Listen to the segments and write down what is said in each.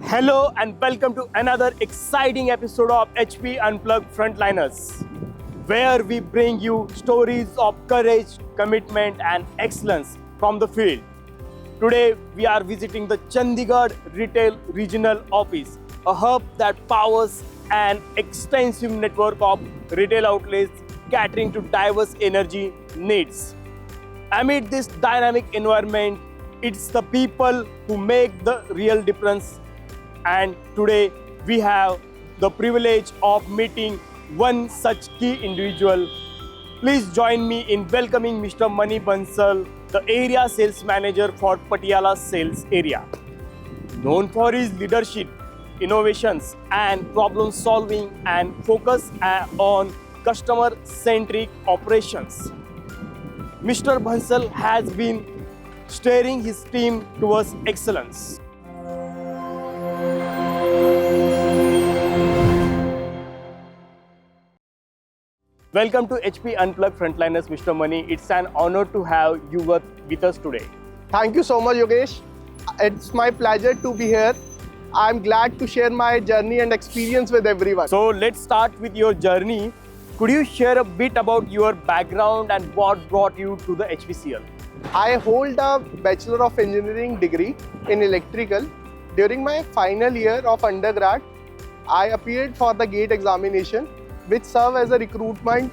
Hello and welcome to another exciting episode of HP Unplugged Frontliners, where we bring you stories of courage, commitment and excellence from the field. Today we are visiting the Chandigarh Retail Regional Office, a hub that powers an extensive network of retail outlets catering to diverse energy needs. Amid this dynamic environment, it's the people who make the real difference. And today we have the privilege of meeting one such key individual. Please join me in welcoming Mr. Mani Bansal, the area sales manager for Patiala sales area. Known for his leadership, innovations and problem solving and focus on customer-centric operations, Mr. Bansal has been steering his team towards excellence. Welcome to HP Unplugged Frontliners, Mr. Mani. It's an honor to have you with us today. Thank you so much, Yogesh. It's my pleasure to be here. I'm glad to share my journey and experience with everyone. So let's start with your journey. Could you share a bit about your background and what brought you to the HPCL? I hold a Bachelor of Engineering degree in electrical. During my final year of undergrad, I appeared for the GATE examination, which serve as a recruitment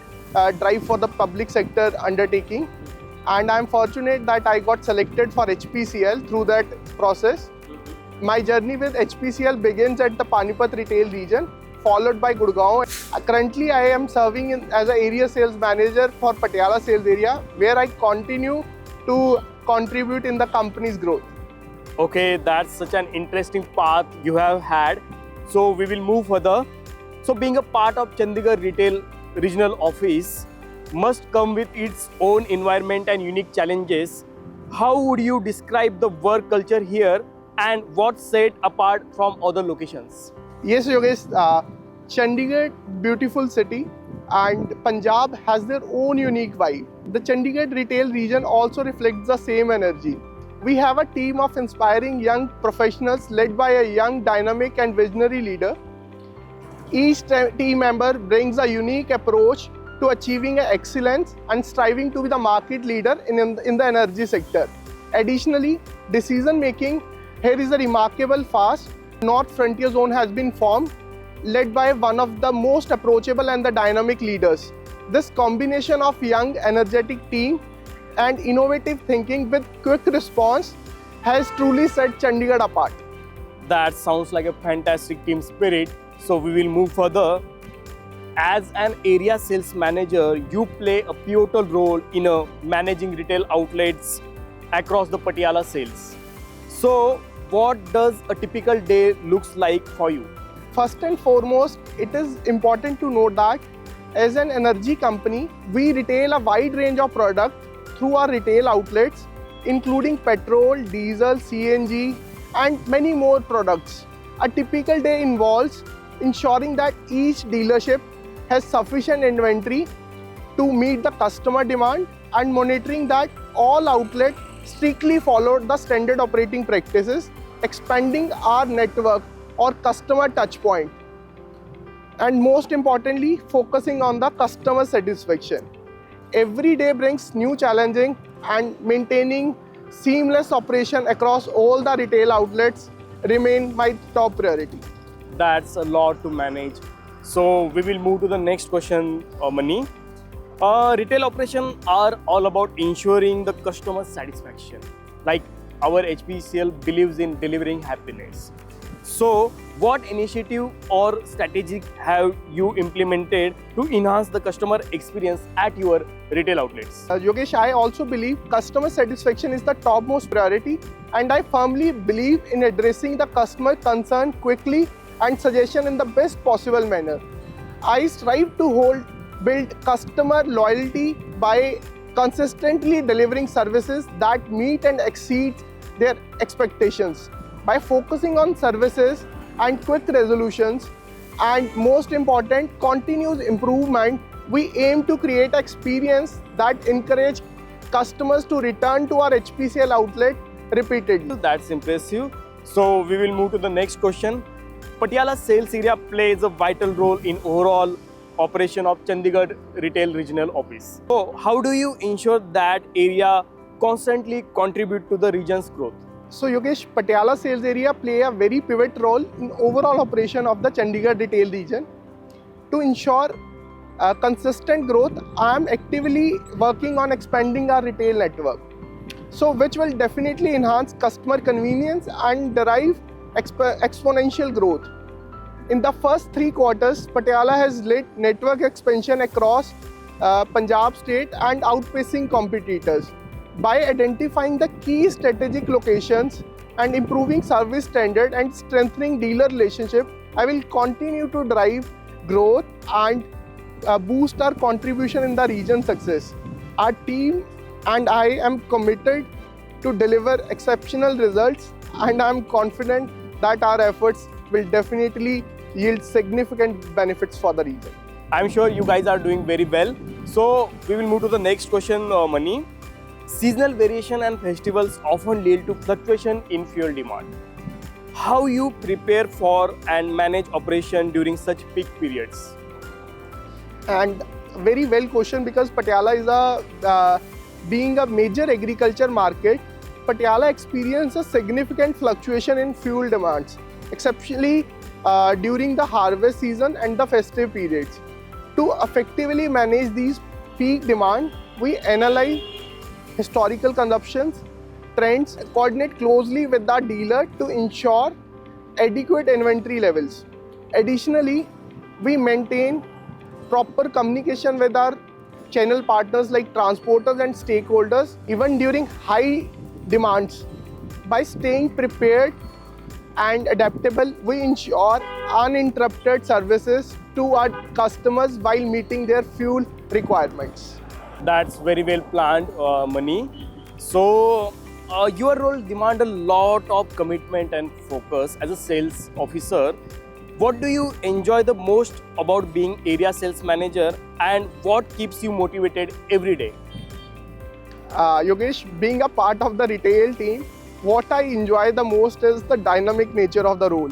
drive for the public sector undertaking. And I'm fortunate that I got selected for HPCL through that process. My journey with HPCL begins at the Panipat retail region, followed by Gurgaon. Currently, I am serving as an area sales manager for Patiala sales area, where I continue to contribute in the company's growth. Okay, that's such an interesting path you have had. So we will move further. So being a part of Chandigarh Retail Regional Office must come with its own environment and unique challenges. How would you describe the work culture here and what set apart from other locations? Yes, Yogesh, Chandigarh, beautiful city, and Punjab has their own unique vibe. The Chandigarh retail region also reflects the same energy. We have a team of inspiring young professionals led by a young, dynamic and visionary leader. Each team member brings a unique approach to achieving excellence and striving to be the market leader in the energy sector. Additionally, decision making here is a remarkable fast. North Frontier Zone has been formed, led by one of the most approachable and the dynamic leaders. This combination of young, energetic team and innovative thinking with quick response has truly set Chandigarh apart. That sounds like a fantastic team spirit. So we will move further. As an area sales manager, you play a pivotal role in managing retail outlets across the Patiala sales. So what does a typical day looks like for you? First and foremost, it is important to note that as an energy company, we retail a wide range of products through our retail outlets, including petrol, diesel, CNG, and many more products. A typical day involves ensuring that each dealership has sufficient inventory to meet the customer demand and monitoring that all outlets strictly follow the standard operating practices, expanding our network or customer touch point, and most importantly, focusing on the customer satisfaction. Every day brings new challenging, and maintaining seamless operation across all the retail outlets remain my top priority. That's a lot to manage. So we will move to the next question, Mani. Retail operations are all about ensuring the customer satisfaction. Like our HPCL believes in delivering happiness. So what initiative or strategy have you implemented to enhance the customer experience at your retail outlets? Yogesh, I also believe customer satisfaction is the topmost priority, and I firmly believe in addressing the customer concern quickly and suggestion in the best possible manner. I strive to build customer loyalty by consistently delivering services that meet and exceed their expectations. By focusing on services and quick resolutions, and most important, continuous improvement. We aim to create an experience that encourage customers to return to our HPCL outlet repeatedly. That's impressive. So we will move to the next question. Patiala sales area plays a vital role in overall operation of Chandigarh Retail Regional Office. So how do you ensure that area constantly contribute to the region's growth? So Yogesh, Patiala sales area play a very pivot role in overall operation of the Chandigarh retail region. To ensure consistent growth, I am actively working on expanding our retail network. So which will definitely enhance customer convenience and derive exponential growth. In the first 3 quarters, Patiala has led network expansion across Punjab state and outpacing competitors. By identifying the key strategic locations and improving service standard and strengthening dealer relationship, I will continue to drive growth and boost our contribution in the region's success. Our team and I am committed to deliver exceptional results, and I am confident that our efforts will definitely yield significant benefits for the region. I'm sure you guys are doing very well. So we will move to the next question, Mani. Seasonal variation and festivals often lead to fluctuation in fuel demand. How you prepare for and manage operation during such peak periods? And very well question, because Patiala is being a major agriculture market. Patiala experiences significant fluctuation in fuel demands, exceptionally during the harvest season and the festive periods. To effectively manage these peak demand, we analyze historical consumptions, trends, coordinate closely with the dealer to ensure adequate inventory levels. Additionally, we maintain proper communication with our channel partners like transporters and stakeholders even during high demands. By staying prepared and adaptable, we ensure uninterrupted services to our customers while meeting their fuel requirements. That's very well planned, Mani. So your role demands a lot of commitment and focus as a sales officer. What do you enjoy the most about being area sales manager, and what keeps you motivated every day? Yogesh, being a part of the retail team, what I enjoy the most is the dynamic nature of the role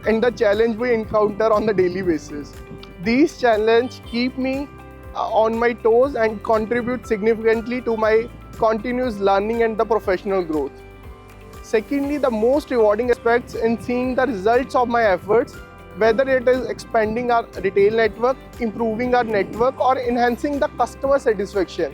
and the challenge we encounter on the daily basis. These challenges keep me on my toes and contribute significantly to my continuous learning and the professional growth. Secondly, the most rewarding aspects in seeing the results of my efforts, whether it is expanding our retail network, improving our network, or enhancing the customer satisfaction.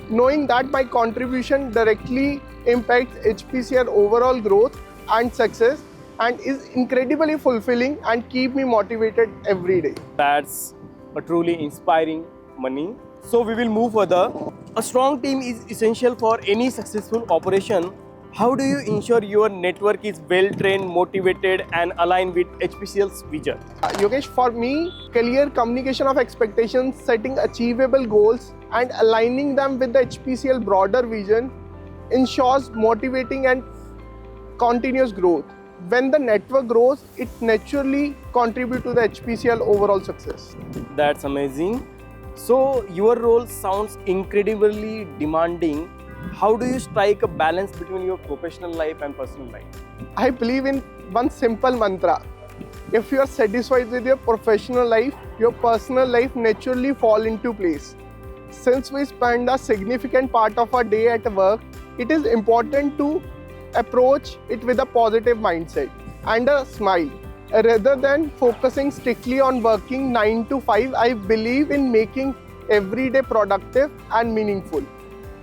Knowing that my contribution directly impacts HPCL overall growth and success and is incredibly fulfilling and keep me motivated every day. That's a truly inspiring, Mani. So we will move further. A strong team is essential for any successful operation. How do you ensure your network is well trained, motivated, and aligned with HPCL's vision? Yogesh, for me, clear communication of expectations, setting achievable goals, and aligning them with the HPCL broader vision ensures motivating and continuous growth. When the network grows, it naturally contributes to the HPCL overall success. That's amazing. So your role sounds incredibly demanding. How do you strike a balance between your professional life and personal life? I believe in one simple mantra. If you are satisfied with your professional life, your personal life naturally fall into place. Since we spend a significant part of our day at work, it is important to approach it with a positive mindset and a smile. Rather than focusing strictly on working 9 to 5, I believe in making every day productive and meaningful.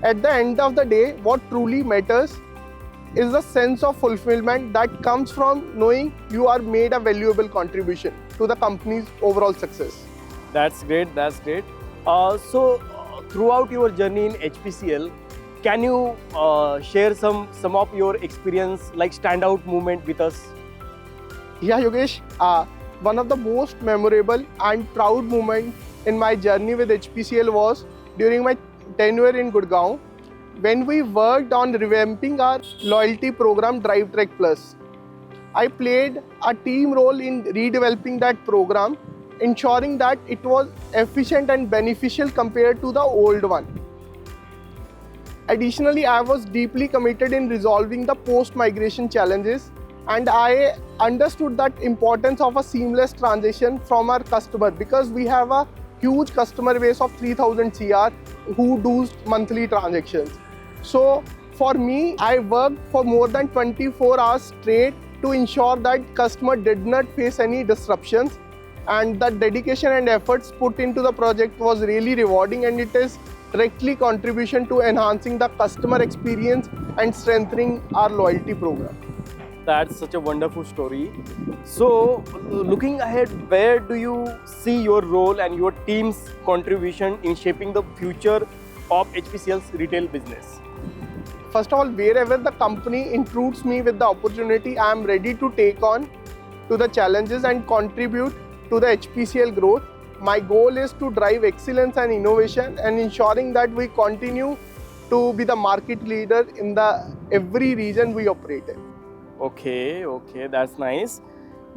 At the end of the day, what truly matters is the sense of fulfillment that comes from knowing you are made a valuable contribution to the company's overall success. That's great. That's great. Throughout your journey in HPCL, can you share some of your experience, like standout moment with us? Yeah, Yogesh, one of the most memorable and proud moments in my journey with HPCL was during my tenure in Gurgaon, when we worked on revamping our loyalty program DriveTrack Plus. I played a team role in redeveloping that program, ensuring that it was efficient and beneficial compared to the old one. Additionally, I was deeply committed in resolving the post-migration challenges, and I understood that importance of a seamless transition from our customer, because we have a huge customer base of 3000 CR who do monthly transactions. So for me, I worked for more than 24 hours straight to ensure that customer did not face any disruptions, and the dedication and efforts put into the project was really rewarding, and it is directly contribution to enhancing the customer experience and strengthening our loyalty program. That's such a wonderful story. So, looking ahead, where do you see your role and your team's contribution in shaping the future of HPCL's retail business? First of all, wherever the company intrudes me with the opportunity, I am ready to take on to the challenges and contribute to the HPCL growth. My goal is to drive excellence and innovation and ensuring that we continue to be the market leader in every region we operate in. Okay, that's nice.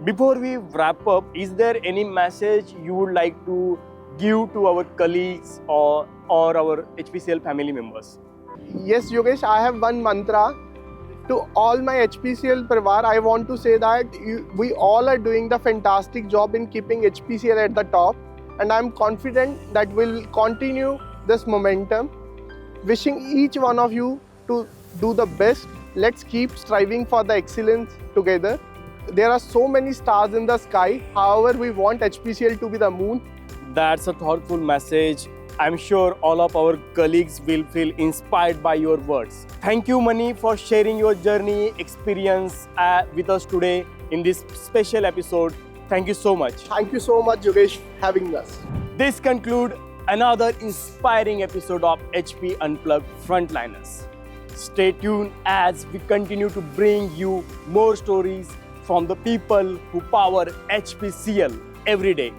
Before we wrap up, is there any message you would like to give to our colleagues or our HPCL family members? Yes, Yogesh, I have one mantra. To all my HPCL Parivar, I want to say that we all are doing the fantastic job in keeping HPCL at the top, and I'm confident that we'll continue this momentum. Wishing each one of you to do the best. Let's keep striving for the excellence together. There are so many stars in the sky. However, we want HPCL to be the moon. That's a thoughtful message. I'm sure all of our colleagues will feel inspired by your words. Thank you, Mani, for sharing your journey experience with us today in this special episode. Thank you so much. Thank you so much, Yogesh, for having us. This concludes another inspiring episode of HP Unplugged Frontliners. Stay tuned as we continue to bring you more stories from the people who power HPCL every day.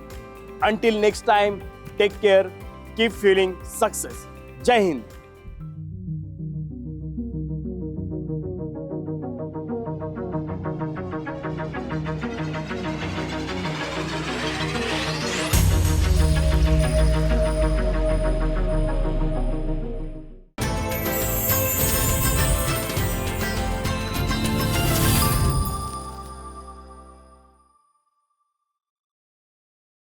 Until next time, take care, keep feeling success. Jai Hind.